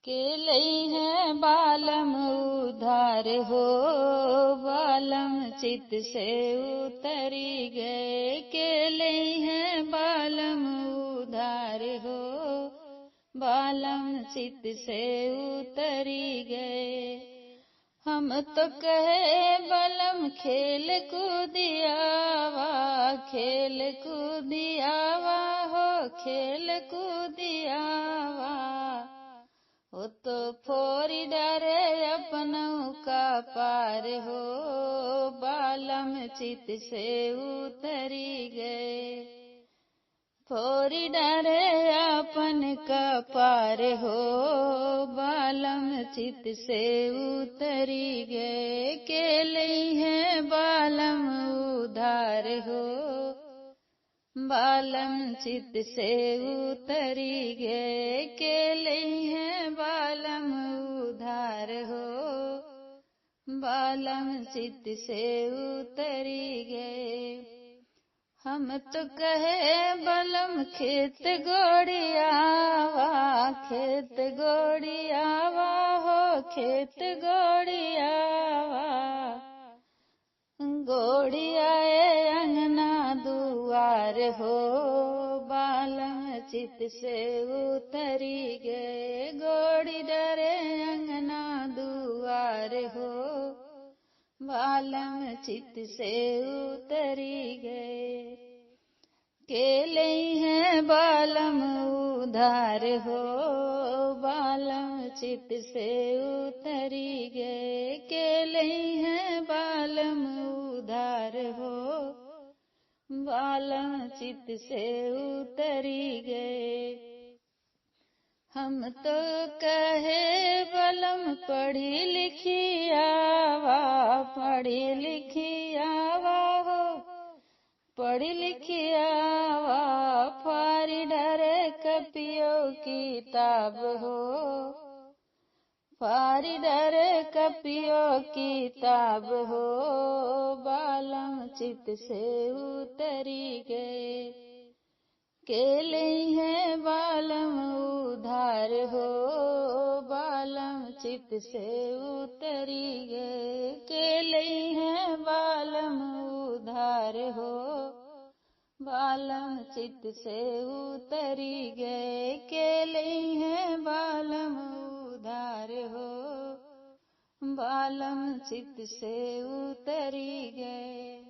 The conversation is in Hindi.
के लई है बालम उधार हो, बालम चित से उतरी गए। के लई है बालम उधार हो, बालम चित से उतरी गए। हम तो कहे बलम खेल कूदियावा, खेल कूदियावा हो, खेल कूदियावा। वो तो फोरी डरे अपनों का पार हो, बालम चित से उतरी गए। फोरी डरे अपन का पार हो, बालम चित से उतरी गए। के लई है बालम उधार हो, बालम चित से उतरी गए। के लई है बालम उधार हो, बालम चित से उतरी गए। हम तो कहे बलम खेत गोड़ियावा, खेत गोड़ियावा हो, खेत गोड़ियावा। गोड़ियाए अंगना दुआर हो, बालम चित से उतरी गए। गोड़ी डरे अंगना दुआर हो, बालम चित से उतरी गए। के लई है बालम उधार हो, बालम चित से उतरी गए। के लई है बालम उधार हो, बालम चित से उतरी गए। हम तो कहे बलम पढ़ी लिखी आवा, पढ़ी लिखी आवा हो, पढ़ी लिखी आवा। फारी डरे कपियों की ताब हो, फारी डरे कपियों की ताब हो, बालम चित से उतरी गए। के लई है बालम उधार हो, बालम चित से उतरी गए। के लई है बालम उधार हो, बालम चित से उतरी गए। के लई है बालम उधार हो, बालम चित से उतरी गए।